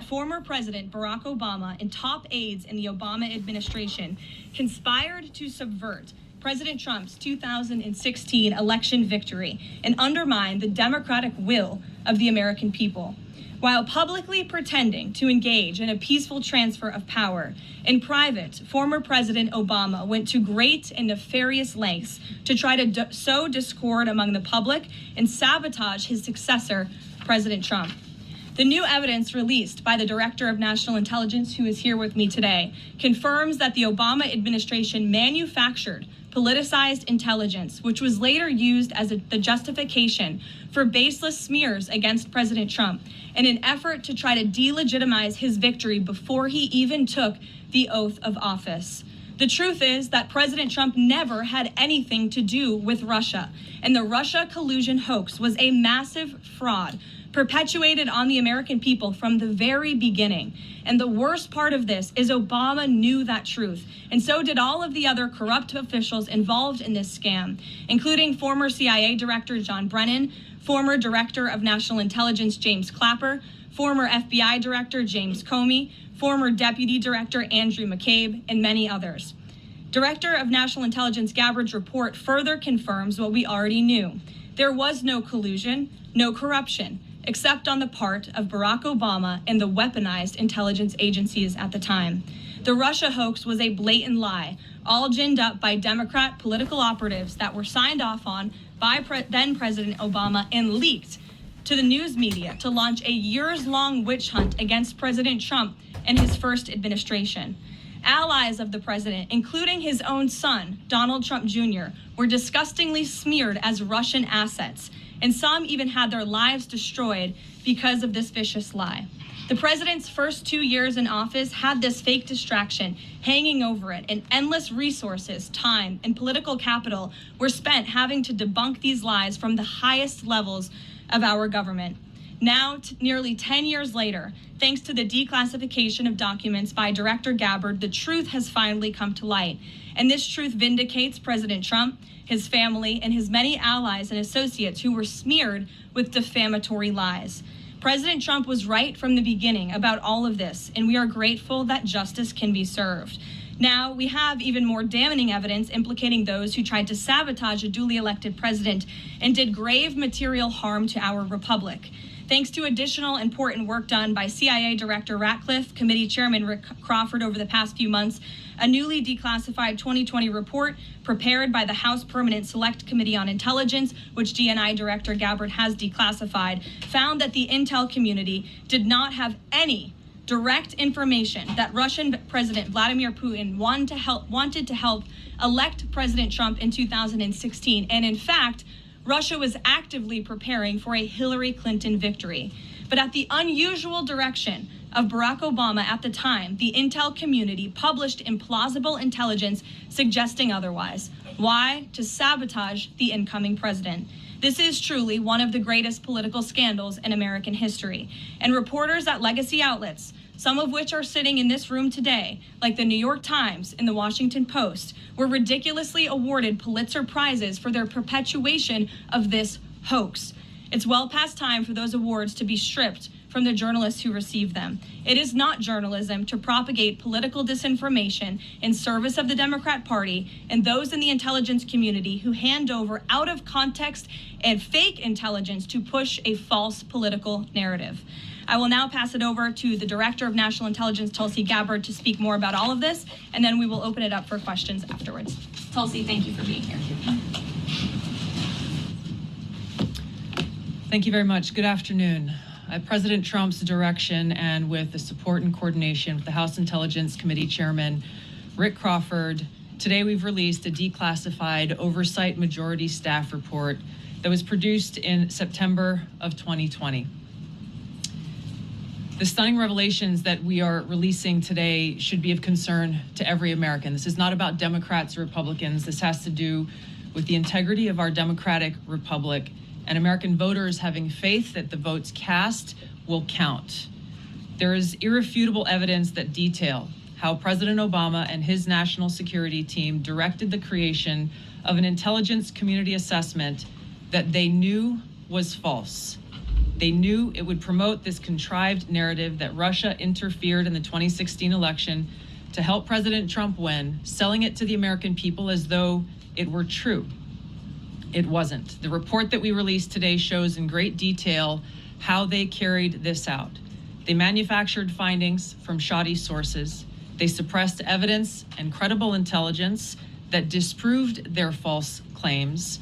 former President Barack Obama and top aides in the Obama administration conspired to subvert President Trump's 2016 election victory and undermine the democratic will of the American people. While publicly pretending to engage in a peaceful transfer of power, in private, former President Obama went to great and nefarious lengths to try to sow discord among the public and sabotage his successor, President Trump. The new evidence released by the Director of National Intelligence, who is here with me today, confirms that the Obama administration manufactured politicized intelligence, which was later used as the justification for baseless smears against President Trump in an effort to try to delegitimize his victory before he even took the oath of office. The truth is that President Trump never had anything to do with Russia, and the Russia collusion hoax was a massive fraud perpetuated on the American people from the very beginning. And the worst part of this is Obama knew that truth, and so did all of the other corrupt officials involved in this scam, including former CIA Director John Brennan, former Director of National Intelligence James Clapper, former FBI Director James Comey, former Deputy Director Andrew McCabe, and many others. Director of National Intelligence Gabbard's report further confirms what we already knew. There was no collusion, no corruption, except on the part of Barack Obama and the weaponized intelligence agencies at the time. The Russia hoax was a blatant lie, all ginned up by Democrat political operatives that were signed off on by then President Obama and leaked to the news media to launch a years-long witch hunt against President Trump and his first administration. Allies of the president, including his own son, Donald Trump Jr., were disgustingly smeared as Russian assets, and some even had their lives destroyed because of this vicious lie. The president's first 2 years in office had this fake distraction hanging over it, and endless resources, time, and political capital were spent having to debunk these lies from the highest levels of our government. Now, nearly 10 years later, thanks to the declassification of documents by Director Gabbard, the truth has finally come to light. And this truth vindicates President Trump, his family, and his many allies and associates who were smeared with defamatory lies. President Trump was right from the beginning about all of this, and we are grateful that justice can be served. Now, we have even more damning evidence implicating those who tried to sabotage a duly elected president and did grave material harm to our republic. Thanks to additional important work done by CIA Director Ratcliffe, Committee Chairman Rick Crawford over the past few months, a newly declassified 2020 report prepared by the House Permanent Select Committee on Intelligence, which DNI Director Gabbard has declassified, found that the intel community did not have any direct information that Russian President Vladimir Putin wanted to help elect President Trump in 2016. And in fact, Russia was actively preparing for a Hillary Clinton victory. But at the unusual direction of Barack Obama at the time, the intel community published implausible intelligence suggesting otherwise. Why? To sabotage the incoming president. This is truly one of the greatest political scandals in American history. And reporters at legacy outlets, some of which are sitting in this room today, like the New York Times and the Washington Post, were ridiculously awarded Pulitzer Prizes for their perpetuation of this hoax. It's well past time for those awards to be stripped from the journalists who received them. It is not journalism to propagate political disinformation in service of the Democrat Party and those in the intelligence community who hand over out of context and fake intelligence to push a false political narrative. I will now pass it over to the Director of National Intelligence, Tulsi Gabbard, to speak more about all of this, and then we will open it up for questions afterwards. Tulsi, thank you for being here. Thank you very much. Good afternoon. At President Trump's direction and with the support and coordination with the House Intelligence Committee Chairman, Rick Crawford, today we've released a declassified oversight majority staff report that was produced in September of 2020. The stunning revelations that we are releasing today should be of concern to every American. This is not about Democrats or Republicans. This has to do with the integrity of our democratic republic and American voters having faith that the votes cast will count. There is irrefutable evidence that detail how President Obama and his national security team directed the creation of an intelligence community assessment that they knew was false. They knew it would promote this contrived narrative that Russia interfered in the 2016 election to help President Trump win, selling it to the American people as though it were true. It wasn't. The report that we released today shows in great detail how they carried this out. They manufactured findings from shoddy sources. They suppressed evidence and credible intelligence that disproved their false claims.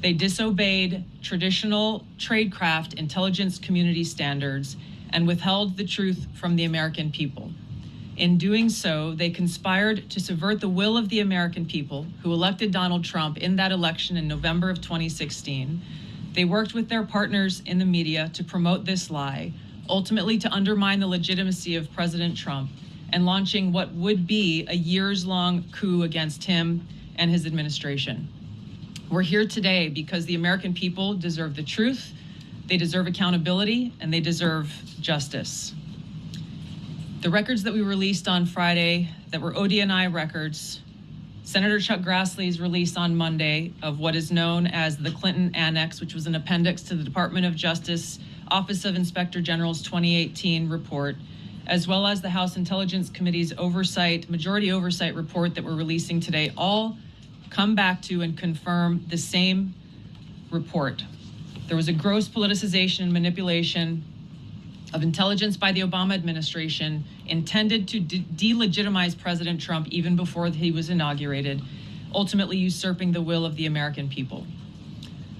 They disobeyed traditional tradecraft intelligence community standards and withheld the truth from the American people. In doing so, they conspired to subvert the will of the American people who elected Donald Trump in that election in November of 2016. They worked with their partners in the media to promote this lie, ultimately to undermine the legitimacy of President Trump and launching what would be a years-long coup against him and his administration. We're here today because the American people deserve the truth, they deserve accountability, and they deserve justice. The records that we released on Friday that were ODNI records, Senator Chuck Grassley's release on Monday of what is known as the Clinton Annex, which was an appendix to the Department of Justice Office of Inspector General's 2018 report, as well as the House Intelligence Committee's majority oversight report that we're releasing today, all come back to and confirm the same report. There was a gross politicization and manipulation of intelligence by the Obama administration intended to delegitimize President Trump even before he was inaugurated, ultimately usurping the will of the American people.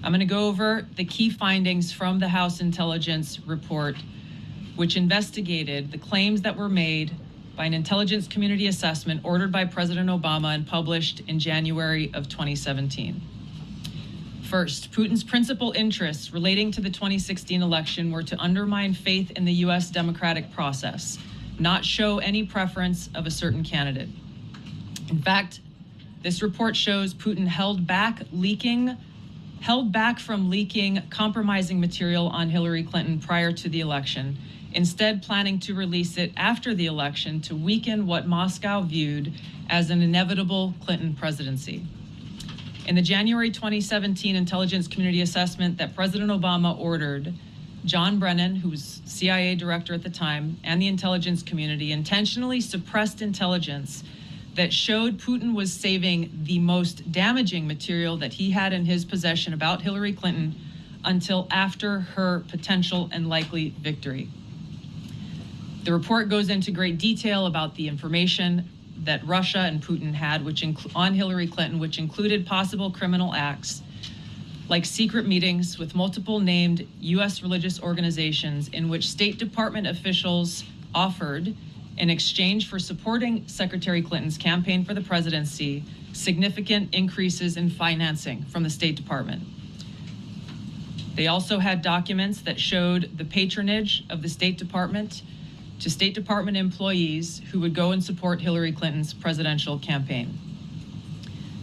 I'm going to go over the key findings from the House Intelligence Report, which investigated the claims that were made by an intelligence community assessment ordered by President Obama and published in January of 2017. First, Putin's principal interests relating to the 2016 election were to undermine faith in the U.S. democratic process, not show any preference of a certain candidate. In fact, this report shows Putin held back from leaking compromising material on Hillary Clinton prior to the election, instead planning to release it after the election to weaken what Moscow viewed as an inevitable Clinton presidency. In the January 2017 intelligence community assessment that President Obama ordered, John Brennan, who was CIA director at the time, and the intelligence community intentionally suppressed intelligence that showed Putin was saving the most damaging material that he had in his possession about Hillary Clinton until after her potential and likely victory. The report goes into great detail about the information that Russia and Putin had on Hillary Clinton, which included possible criminal acts like secret meetings with multiple named U.S. religious organizations in which State Department officials offered, in exchange for supporting Secretary Clinton's campaign for the presidency, significant increases in financing from the State Department. They also had documents that showed the patronage of the State Department to State Department employees who would go and support Hillary Clinton's presidential campaign.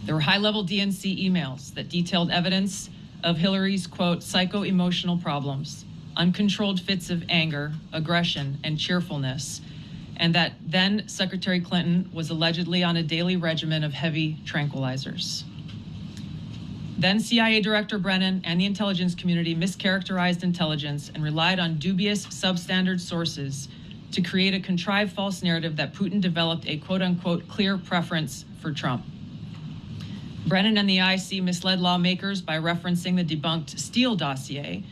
There were high-level DNC emails that detailed evidence of Hillary's, quote, psycho-emotional problems, uncontrolled fits of anger, aggression, and cheerfulness, and that then Secretary Clinton was allegedly on a daily regimen of heavy tranquilizers. Then CIA Director Brennan and the intelligence community mischaracterized intelligence and relied on dubious substandard sources to create a contrived false narrative that Putin developed a quote-unquote clear preference for Trump. Brennan and the IC misled lawmakers by referencing the debunked Steele dossier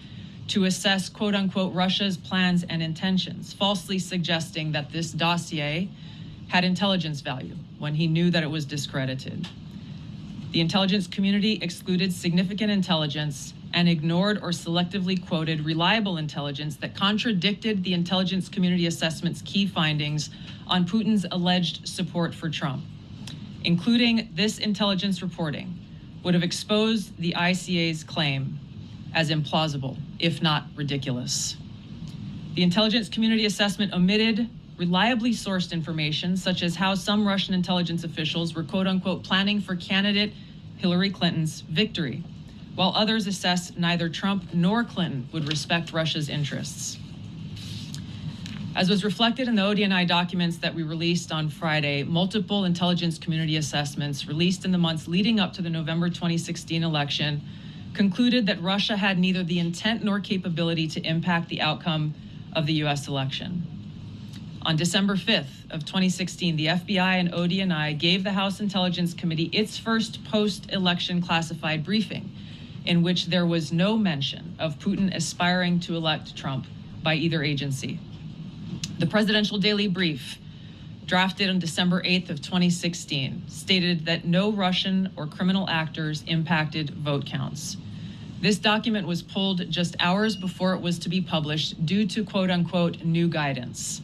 to assess quote-unquote Russia's plans and intentions, falsely suggesting that this dossier had intelligence value when he knew that it was discredited. The intelligence community excluded significant intelligence and ignored or selectively quoted reliable intelligence that contradicted the intelligence community assessment's key findings on Putin's alleged support for Trump. Including this intelligence reporting would have exposed the ICA's claim as implausible, if not ridiculous. The intelligence community assessment omitted reliably sourced information, such as how some Russian intelligence officials were quote-unquote planning for candidate Hillary Clinton's victory, while others assessed neither Trump nor Clinton would respect Russia's interests. As was reflected in the ODNI documents that we released on Friday, multiple intelligence community assessments released in the months leading up to the November 2016 election concluded that Russia had neither the intent nor capability to impact the outcome of the U.S. election. On December 5th of 2016, the FBI and ODNI gave the House Intelligence Committee its first post-election classified briefing, in which there was no mention of Putin aspiring to elect Trump by either agency. The Presidential Daily Brief, drafted on December 8th of 2016, stated that no Russian or criminal actors impacted vote counts. This document was pulled just hours before it was to be published due to quote-unquote new guidance.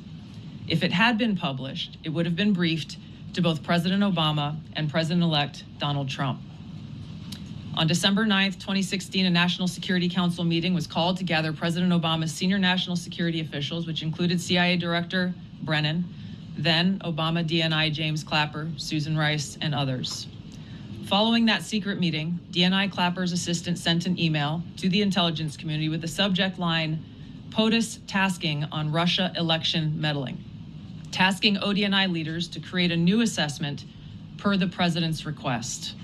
If it had been published, it would have been briefed to both President Obama and President-elect Donald Trump. On December 9th, 2016, a National Security Council meeting was called to gather President Obama's senior national security officials, which included CIA Director Brennan, then Obama DNI James Clapper, Susan Rice, and others. Following that secret meeting, DNI Clapper's assistant sent an email to the intelligence community with the subject line, POTUS tasking on Russia election meddling, tasking ODNI leaders to create a new assessment per the president's request.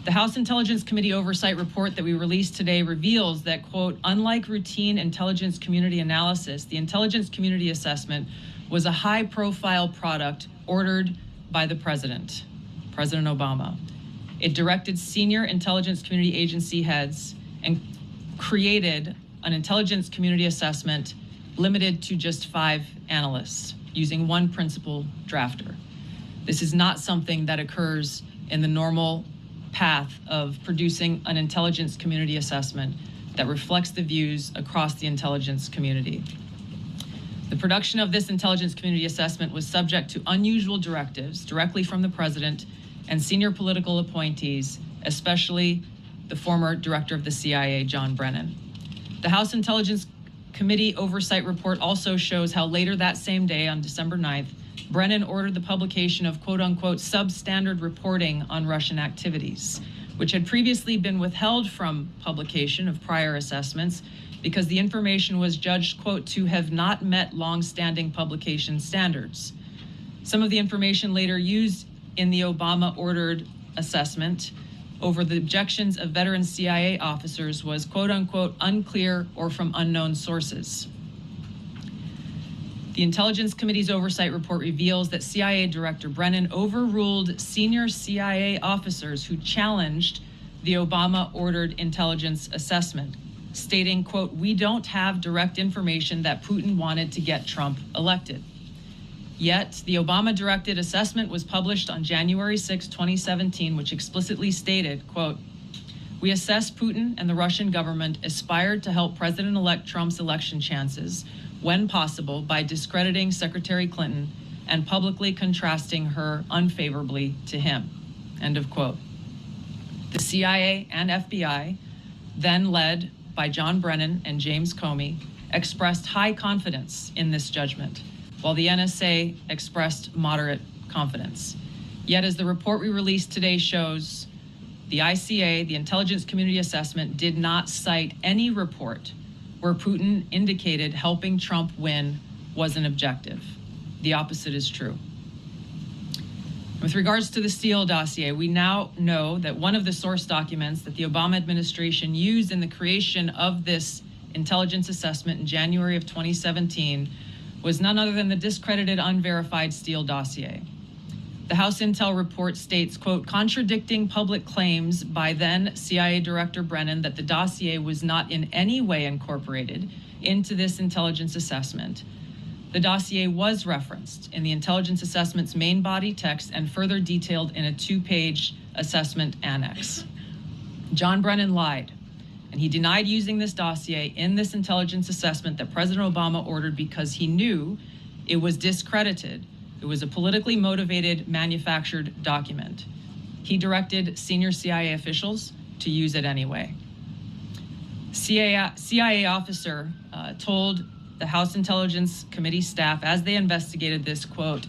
The House Intelligence Committee oversight report that we released today reveals that, quote, unlike routine intelligence community analysis, the intelligence community assessment was a high-profile product ordered by the president, President Obama. It directed senior intelligence community agency heads and created an intelligence community assessment limited to just 5 analysts using one principal drafter. This is not something that occurs in the normal path of producing an intelligence community assessment that reflects the views across the intelligence community. The production of this intelligence community assessment was subject to unusual directives directly from the president and senior political appointees, especially the former director of the CIA, John Brennan. The House Intelligence Committee oversight report also shows how later that same day, on December 9th, Brennan ordered the publication of quote-unquote substandard reporting on Russian activities, which had previously been withheld from publication of prior assessments because the information was judged, quote, to have not met long-standing publication standards. Some of the information later used in the Obama-ordered assessment over the objections of veteran CIA officers was, quote-unquote, unclear or from unknown sources. The Intelligence Committee's oversight report reveals that CIA Director Brennan overruled senior CIA officers who challenged the Obama-ordered intelligence assessment, stating, quote, we don't have direct information that Putin wanted to get Trump elected. Yet, the Obama-directed assessment was published on January 6, 2017, which explicitly stated, quote, we assess Putin and the Russian government aspired to help President-elect Trump's election chances when possible by discrediting Secretary Clinton and publicly contrasting her unfavorably to him, end of quote. The CIA and FBI, then led by John Brennan and James Comey, expressed high confidence in this judgment, while the NSA expressed moderate confidence. Yet, as the report we released today shows, the ICA, the Intelligence Community Assessment, did not cite any report where Putin indicated helping Trump win was an objective. The opposite is true. With regards to the Steele dossier, we now know that one of the source documents that the Obama administration used in the creation of this intelligence assessment in January of 2017 was none other than the discredited, unverified Steele dossier. The House Intel report states, quote, contradicting public claims by then CIA Director Brennan that the dossier was not in any way incorporated into this intelligence assessment. The dossier was referenced in the intelligence assessment's main body text and further detailed in a 2-page assessment annex. John Brennan lied, and he denied using this dossier in this intelligence assessment that President Obama ordered because he knew it was discredited. It was a politically motivated, manufactured document. He directed senior CIA officials to use it anyway. CIA officer told the House Intelligence Committee staff as they investigated this, quote,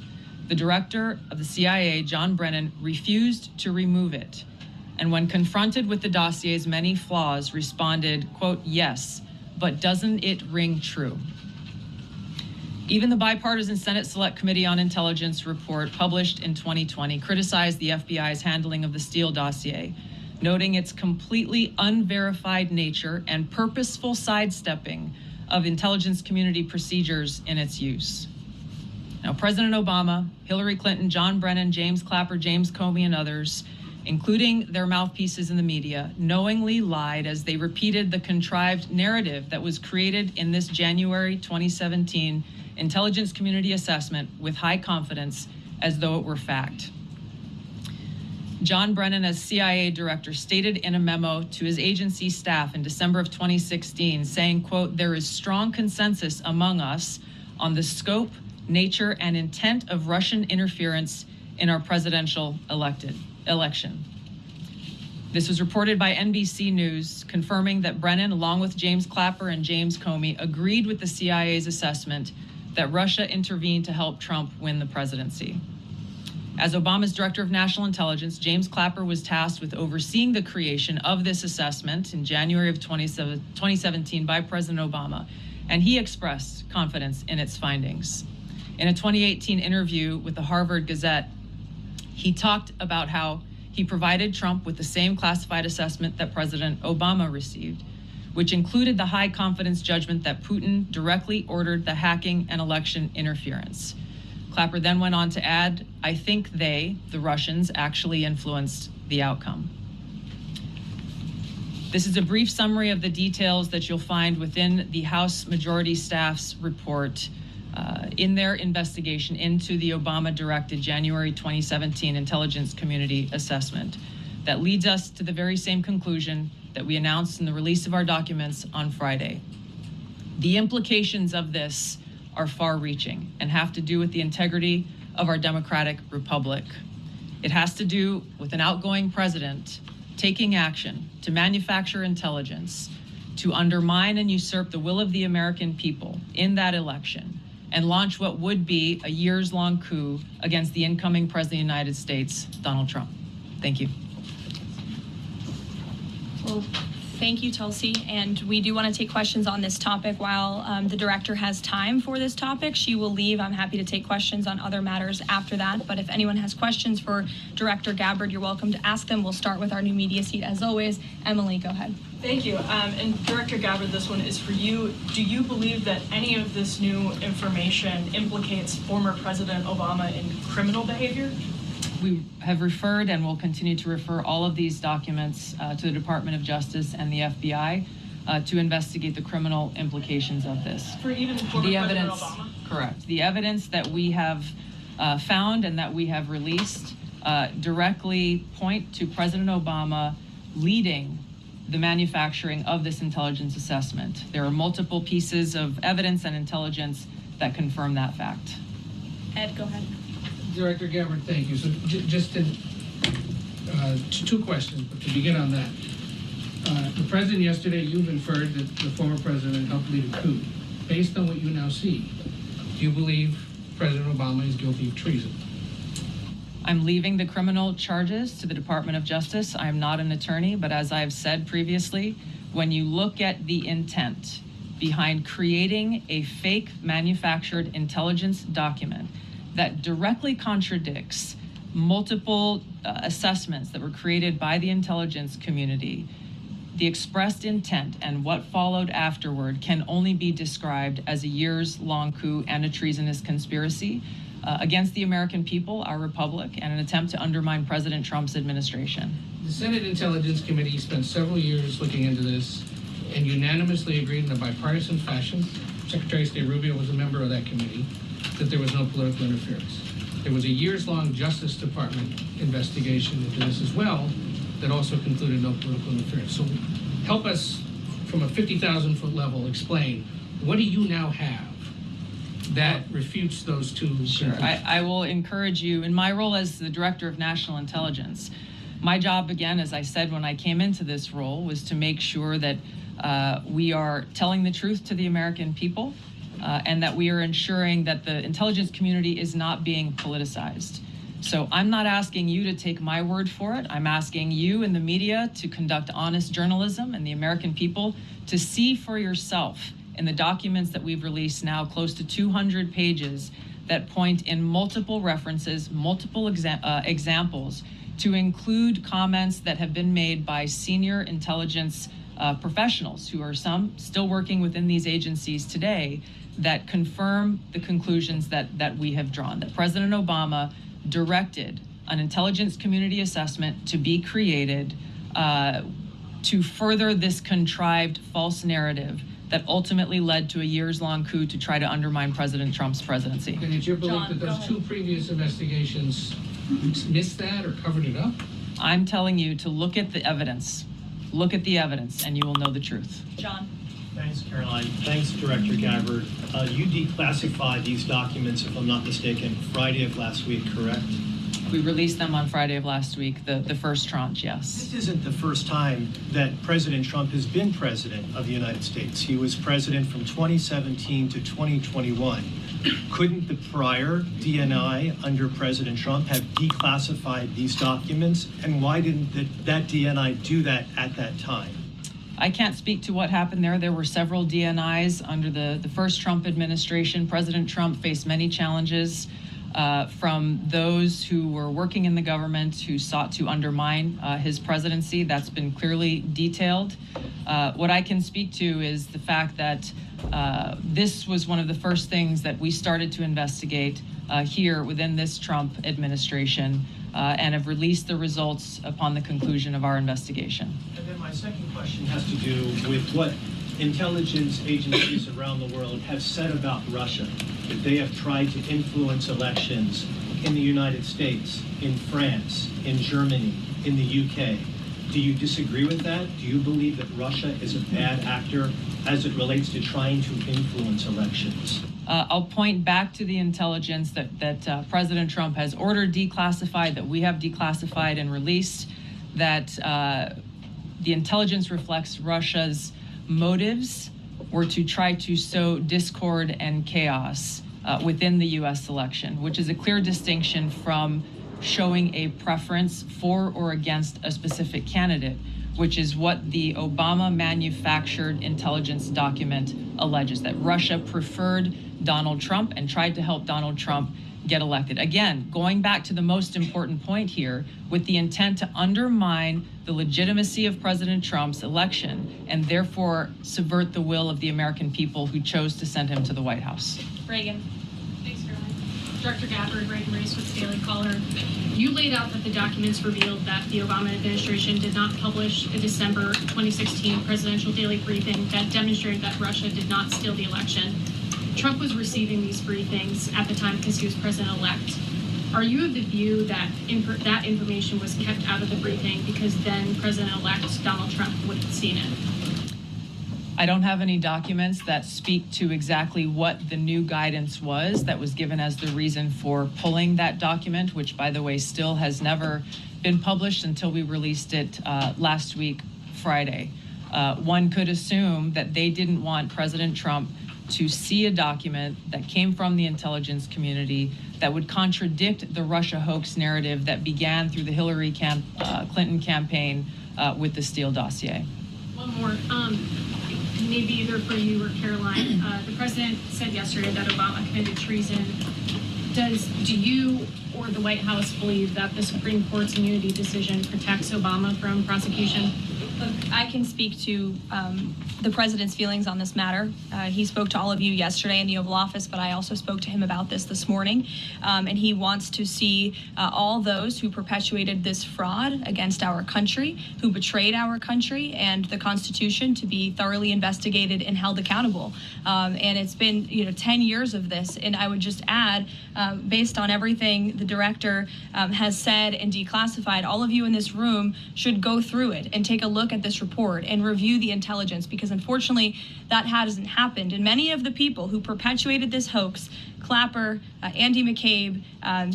the director of the CIA, John Brennan, refused to remove it. And when confronted with the dossier's many flaws, responded, quote, yes, but doesn't it ring true? Even the bipartisan Senate Select Committee on Intelligence report published in 2020 criticized the FBI's handling of the Steele dossier, noting its completely unverified nature and purposeful sidestepping of intelligence community procedures in its use. Now, President Obama, Hillary Clinton, John Brennan, James Clapper, James Comey, and others, including their mouthpieces in the media, knowingly lied as they repeated the contrived narrative that was created in this January 2017 intelligence community assessment with high confidence as though it were fact. John Brennan, as CIA director, stated in a memo to his agency staff in December of 2016, saying, quote, "There is strong consensus among us on the scope, nature, and intent of Russian interference in our presidential election." This was reported by NBC News, confirming that Brennan, along with James Clapper and James Comey, agreed with the CIA's assessment that Russia intervened to help Trump win the presidency. As Obama's Director of National Intelligence, James Clapper was tasked with overseeing the creation of this assessment in January of 2017 by President Obama, and he expressed confidence in its findings. In a 2018 interview with the Harvard Gazette, he talked about how he provided Trump with the same classified assessment that President Obama received, which included the high confidence judgment that Putin directly ordered the hacking and election interference. Clapper then went on to add, "I think they, the Russians, actually influenced the outcome." This is a brief summary of the details that you'll find within the House Majority Staff's report in their investigation into the Obama-directed January 2017 intelligence community assessment that leads us to the very same conclusion that we announced in the release of our documents on Friday. The implications of this are far-reaching and have to do with the integrity of our democratic republic. It has to do with an outgoing president taking action to manufacture intelligence to undermine and usurp the will of the American people in that election and launch what would be a years-long coup against the incoming President of the United States, Donald Trump. Thank you. Well, thank you, Tulsi. And we do want to take questions on this topic while the director has time for this topic. She will leave. I'm happy to take questions on other matters after that. But if anyone has questions for Director Gabbard, you're welcome to ask them. We'll start with our new media seat as always. Emily, go ahead. Thank you. And Director Gabbard, this one is for you. Do you believe that any of this new information implicates former President Obama in criminal behavior? We have referred and will continue to refer all of these documents to the Department of Justice and the FBI to investigate the criminal implications of this. For even former The President evidence, Obama? correct. The evidence that we have found and that we have released directly point to President Obama leading the manufacturing of this intelligence assessment. There are multiple pieces of evidence and intelligence that confirm that fact. Ed, go ahead. Director Gabbard, thank you. So just in, two questions, but to begin on that. The president yesterday, you've inferred that the former president helped lead a coup. Based on what you now see, do you believe President Obama is guilty of treason? I'm leaving the criminal charges to the Department of Justice. I am not an attorney, but as I've said previously, when you look at the intent behind creating a fake manufactured intelligence document that directly contradicts multiple assessments that were created by the intelligence community, the expressed intent and what followed afterward can only be described as a years-long coup and a treasonous conspiracy against the American people, our republic, and an attempt to undermine President Trump's administration. The Senate Intelligence Committee spent several years looking into this and unanimously agreed in a bipartisan fashion, Secretary of State Rubio was a member of that committee, that there was no political interference. There was a years-long Justice Department investigation into this as well that also concluded no political interference. So help us, from a 50,000-foot level, explain, what do you now have that refutes those two? Sure. I will encourage you, in my role as the Director of National Intelligence, my job, again, as I said when I came into this role, was to make sure that we are telling the truth to the American people and that we are ensuring that the intelligence community is not being politicized. So I'm not asking you to take my word for it. I'm asking you in the media to conduct honest journalism and the American people to see for yourself in the documents that we've released now, close to 200 pages, that point in multiple references, multiple examples to include comments that have been made by senior intelligence professionals who are some still working within these agencies today that confirm the conclusions that we have drawn, that President Obama directed an intelligence community assessment to be created to further this contrived false narrative that ultimately led to a years-long coup to try to undermine President Trump's presidency. And it's your belief John, that go those ahead. 2 previous investigations missed that or covered it up? I'm telling you to look at the evidence. Look at the evidence and you will know the truth. John. Thanks, Caroline. Thanks, Director Gabbard. You declassified these documents, if I'm not mistaken, Friday of last week, correct? We released them on Friday of last week, the first tranche, yes. This isn't the first time that President Trump has been president of the United States. He was president from 2017 to 2021. Couldn't the prior DNI under President Trump have declassified these documents? And why didn't that DNI do that at that time? I can't speak to what happened there. There were several DNIs under the first Trump administration. President Trump faced many challenges from those who were working in the government who sought to undermine his presidency. That's been clearly detailed. What I can speak to is the fact that this was one of the first things that we started to investigate here within this Trump administration and have released the results upon the conclusion of our investigation. And then my second question has to do with what intelligence agencies around the world have said about Russia, that they have tried to influence elections in the United States, in France, in Germany, in the UK. Do you disagree with that? Do you believe that Russia is a bad actor as it relates to trying to influence elections? I'll point back to the intelligence that President Trump has ordered declassified, that we have declassified and released, that the intelligence reflects Russia's motives were to try to sow discord and chaos within the U.S. election, which is a clear distinction from showing a preference for or against a specific candidate, which is what the Obama manufactured intelligence document alleges, that Russia preferred Donald Trump and tried to help Donald Trump get elected. Again, going back to the most important point here, with the intent to undermine the legitimacy of President Trump's election and therefore subvert the will of the American people who chose to send him to the White House. Reagan. Thanks, Caroline. Director Gabbard, Reagan Race with Daily Caller. You laid out that the documents revealed that the Obama administration did not publish a December 2016 presidential daily briefing that demonstrated that Russia did not steal the election. Trump was receiving these briefings at the time because he was president-elect. Are you of the view that that information was kept out of the briefing because then President-elect Donald Trump would have seen it? I don't have any documents that speak to exactly what the new guidance was that was given as the reason for pulling that document, which, by the way, still has never been published until we released it last week, Friday. One could assume that they didn't want President Trump to see a document that came from the intelligence community that would contradict the Russia hoax narrative that began through the Hillary Clinton campaign with the Steele dossier. One more, maybe either for you or Caroline. The president said yesterday that Obama committed treason. Do you or the White House believe that the Supreme Court's immunity decision protects Obama from prosecution? Look, I can speak to the president's feelings on this matter. He spoke to all of you yesterday in the Oval Office, but I also spoke to him about this morning. And he wants to see all those who perpetuated this fraud against our country, who betrayed our country and the Constitution, to be thoroughly investigated and held accountable. And it's been 10 years of this. And I would just add, based on everything the director has said and declassified, all of you in this room should go through it and take a look at this report and review the intelligence, because unfortunately that hasn't happened. And many of the people who perpetuated this hoax, Clapper, Andy McCabe,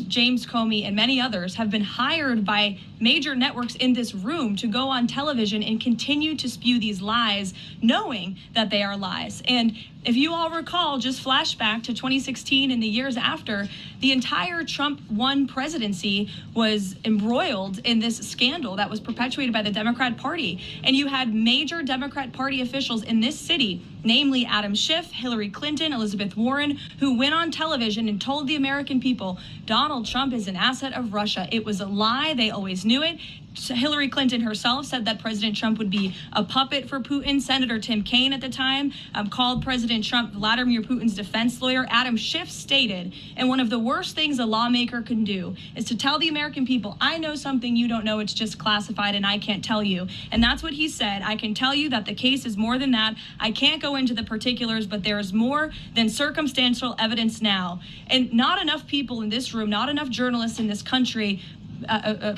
James Comey, and many others, have been hired by major networks in this room to go on television and continue to spew these lies, knowing that they are lies. And if you all recall, just flashback to 2016 and the years after, the entire Trump 1 presidency was embroiled in this scandal that was perpetuated by the Democrat Party. And you had major Democrat Party officials in this city namely Adam Schiff, Hillary Clinton, Elizabeth Warren, who went on television and told the American people Donald Trump is an asset of Russia. It was a lie. They always knew it. Hillary Clinton herself said that President Trump would be a puppet for Putin. Senator Tim Kaine at the time called President Trump Vladimir Putin's defense lawyer. Adam Schiff stated, and one of the worst things a lawmaker can do is to tell the American people, I know something you don't know, it's just classified and I can't tell you. And that's what he said. I can tell you that the case is more than that. I can't go into the particulars, but there is more than circumstantial evidence now. And not enough people in this room, not enough journalists in this country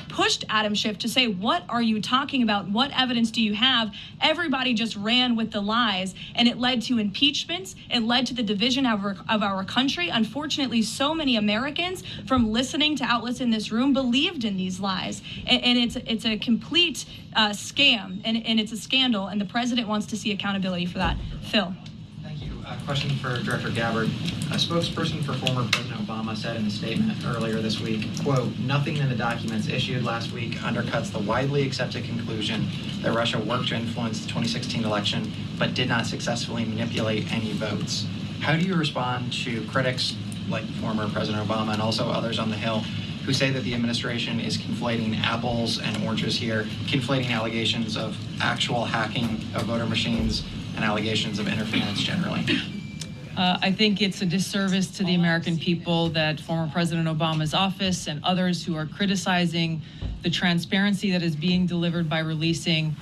pushed Adam Schiff to say, what are you talking about? What evidence do you have? Everybody just ran with the lies, and it led to impeachments. It led to the division of our country. Unfortunately, so many Americans, from listening to outlets in this room, believed in these lies. And it's a complete scam, and it's a scandal, and the president wants to see accountability for that. Phil. Thank you. Question for Director Gabbard. A spokesperson for former President Obama said in a statement earlier this week, quote, nothing in the documents issued last week undercuts the widely accepted conclusion that Russia worked to influence the 2016 election, but did not successfully manipulate any votes. How do you respond to critics like former President Obama and also others on the Hill who say that the administration is conflating apples and oranges here, conflating allegations of actual hacking of voter machines and allegations of interference generally? I think it's a disservice to the American people that former President Obama's office and others who are criticizing the transparency that is being delivered by releasing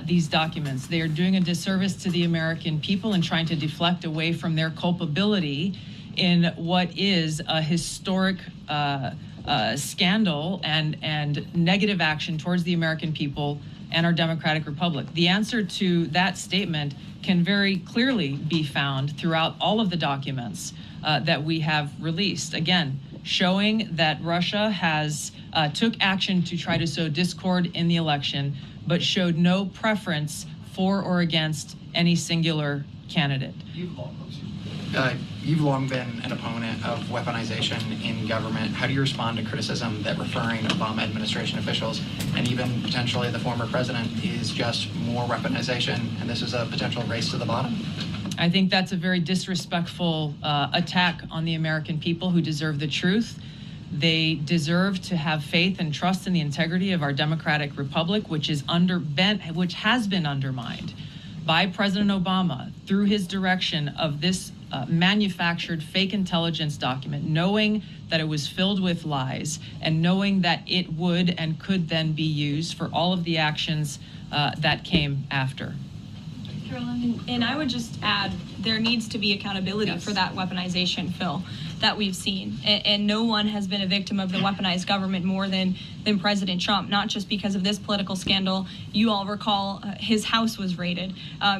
these documents. They are doing a disservice to the American people and trying to deflect away from their culpability in what is a historic scandal and negative action towards the American people and our democratic republic. The answer to that statement can very clearly be found throughout all of the documents that we have released. Again, showing that Russia has took action to try to sow discord in the election, but showed no preference for or against any singular candidate. You've long been an opponent of weaponization in government. How do you respond to criticism that referring Obama administration officials and even potentially the former president is just more weaponization and this is a potential race to the bottom? I think that's a very disrespectful attack on the American people who deserve the truth. They deserve to have faith and trust in the integrity of our democratic republic, which has been undermined by President Obama through his direction of this manufactured fake intelligence document, knowing that it was filled with lies and knowing that it would and could then be used for all of the actions that came after. Carolyn, and I would just add, there needs to be accountability for that weaponization, Phil, that we've seen. And no one has been a victim of the weaponized government more than President Trump, not just because of this political scandal. You all recall his house was raided.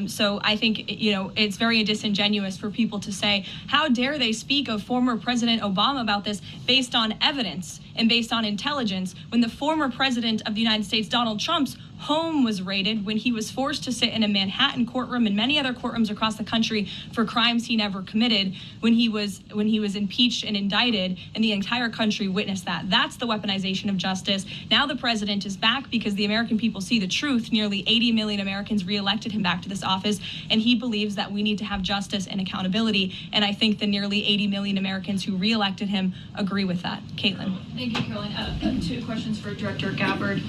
So I think, it's very disingenuous for people to say, how dare they speak of former President Obama about this based on evidence and based on intelligence when the former president of the United States, Donald Trump's home was raided, when he was forced to sit in a Manhattan courtroom and many other courtrooms across the country for crimes he never committed, when he was impeached and indicted, and the entire country witnessed that. That's the weaponization of justice. Now the president is back because the American people see the truth. Nearly 80 million Americans reelected him back to this office, and he believes that we need to have justice and accountability. And I think the nearly 80 million Americans who reelected him agree with that. Caitlin. Thank you, Caroline. Two questions for Director Gabbard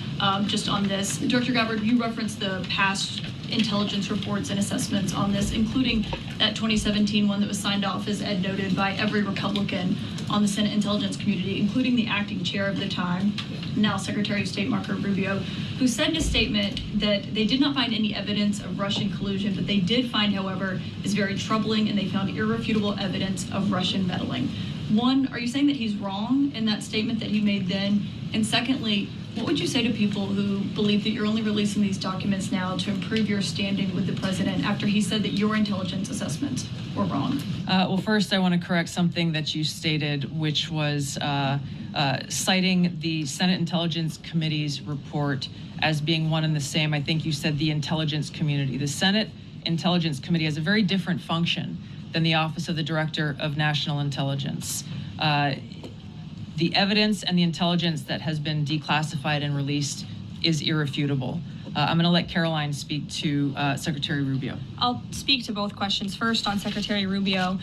just on this. Director Gabbard, you referenced the past intelligence reports and assessments on this, including that 2017 one that was signed off, as Ed noted, by every Republican on the Senate Intelligence Community, including the acting chair of the time, now Secretary of State Marco Rubio, who said in a statement that they did not find any evidence of Russian collusion, but they did find, however, is very troubling, and they found irrefutable evidence of Russian meddling. One, are you saying that he's wrong in that statement that he made then? And secondly, what would you say to people who believe that you're only releasing these documents now to improve your standing with the president after he said that your intelligence assessments were wrong? Well, first, I want to correct something that you stated, which was citing the Senate Intelligence Committee's report as being one and the same. I think you said the intelligence community. The Senate Intelligence Committee has a very different function than the Office of the Director of National Intelligence. The evidence and the intelligence that has been declassified and released is irrefutable. I'm going to let Caroline speak to Secretary Rubio. I'll speak to both questions. First, on Secretary Rubio,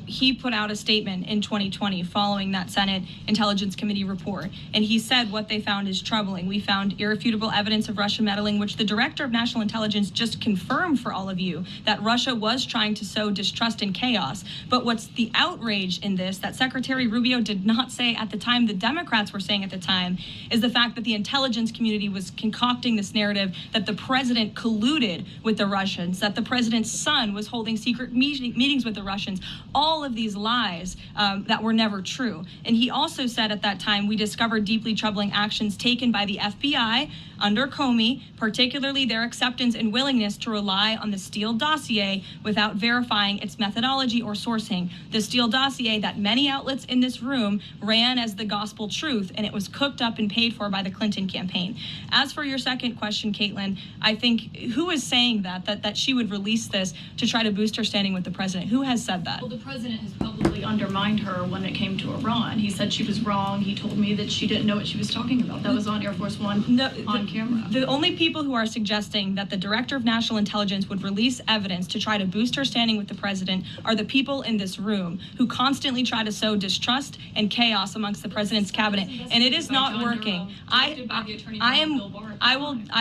he put out a statement in 2020 following that Senate Intelligence Committee report, and he said what they found is troubling. We found irrefutable evidence of Russian meddling, which the Director of National Intelligence just confirmed for all of you, that Russia was trying to sow distrust and chaos. But what's the outrage in this that Secretary Rubio did not say at the time, the Democrats were saying at the time, is the fact that the intelligence community was concocting this narrative that the president colluded with the Russians, that the president's son was holding secret meetings with the Russians, all of these lies that were never true. And he also said at that time, we discovered deeply troubling actions taken by the FBI under Comey, particularly their acceptance and willingness to rely on the Steele dossier without verifying its methodology or sourcing. The Steele dossier that many outlets in this room ran as the gospel truth, and it was cooked up and paid for by the Clinton campaign. As for your second question, Caitlin, I think who is saying that she would release this to try to boost her standing with the president? Who has said that? Well, the president has publicly undermined her when it came to Iran. He said she was wrong. He told me that she didn't know what she was talking about. That was on Air Force One on camera. The only people who are suggesting that the Director of National Intelligence would release evidence to try to boost her standing with the president are the people in this room who constantly try to sow distrust and chaos amongst the president's cabinet, and it is not working. I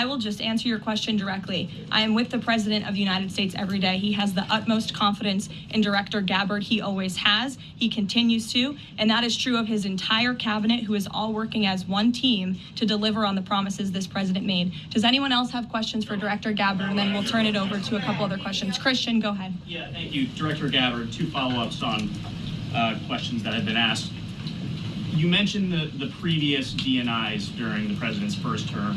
will just answer your question directly. I am with the President of the United States every day. He has the utmost confidence in Director Gabbard. He always has. He continues to, and that is true of his entire cabinet, who is all working as one team to deliver on the promises this president made. Does anyone else have questions for Director Gabbard? And then we'll turn it over to a couple other questions. Christian, go ahead. Yeah, thank you. Director Gabbard, two follow-ups on questions that have been asked. You mentioned the previous DNIs during the president's first term.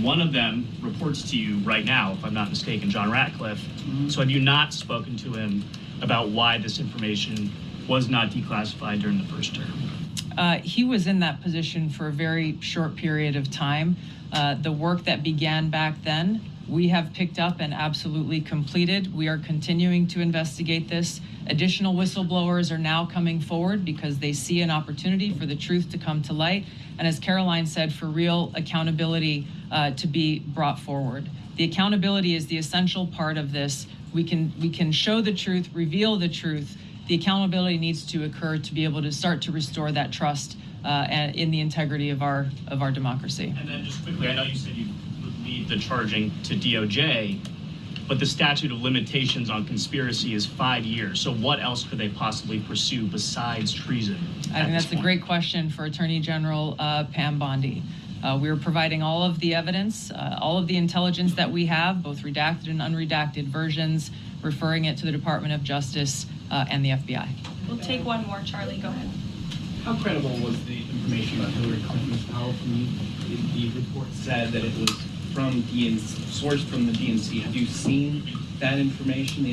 One of them reports to you right now, if I'm not mistaken, John Ratcliffe. Mm-hmm. So have you not spoken to him about why this information was not declassified during the first term? He was in that position for a very short period of time. The work that began back then, we have picked up and absolutely completed. We are continuing to investigate this. Additional whistleblowers are now coming forward because they see an opportunity for the truth to come to light. And as Caroline said, for real accountability to be brought forward. The accountability is the essential part of this. We can show the truth, reveal the truth. The accountability needs to occur to be able to start to restore that trust in the integrity of our democracy. And then just quickly, I know you said you would leave the charging to DOJ, but the statute of limitations on conspiracy is 5 years. So what else could they possibly pursue besides treason? I think that's a great question for Attorney General Pam Bondi. We're providing all of the evidence, all of the intelligence that we have, both redacted and unredacted versions, referring it to the Department of Justice and the FBI. We'll take one more. Charlie, go ahead. How credible was the information about Hillary Clinton's power from you? The report said that it was from sourced from the DNC. Have you seen that information?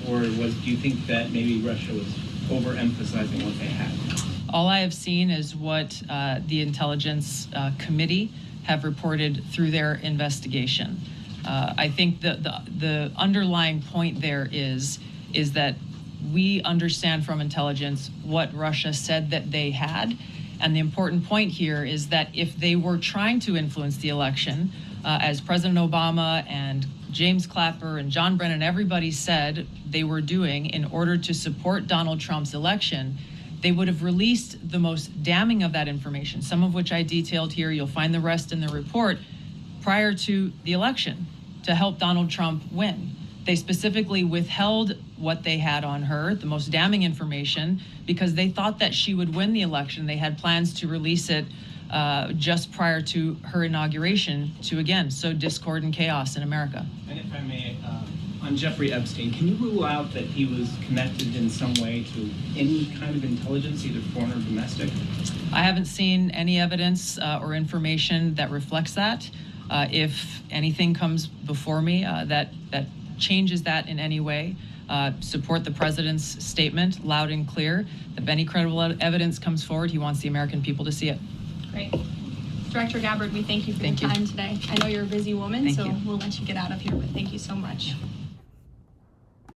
Or do you think that maybe Russia was overemphasizing what they had? All I have seen is what the Intelligence Committee have reported through their investigation. I think the underlying point there is that we understand from intelligence what Russia said that they had. And the important point here is that if they were trying to influence the election, as President Obama and James Clapper and John Brennan, everybody said they were doing in order to support Donald Trump's election, they would have released the most damning of that information, some of which I detailed here. You'll find the rest in the report, prior to the election to help Donald Trump win. They specifically withheld what they had on her, the most damning information, because they thought that she would win the election. They had plans to release it just prior to her inauguration to, again, sow discord and chaos in America. And if I may, on Jeffrey Epstein, can you rule out that he was connected in some way to any kind of intelligence, either foreign or domestic? I haven't seen any evidence or information that reflects that. If anything comes before me that changes that in any way, support the president's statement loud and clear. If any credible evidence comes forward, he wants the American people to see it. Great. Director Gabbard, we thank you for your time today. I know you're a busy woman, so we'll let you get out of here, but thank you so much.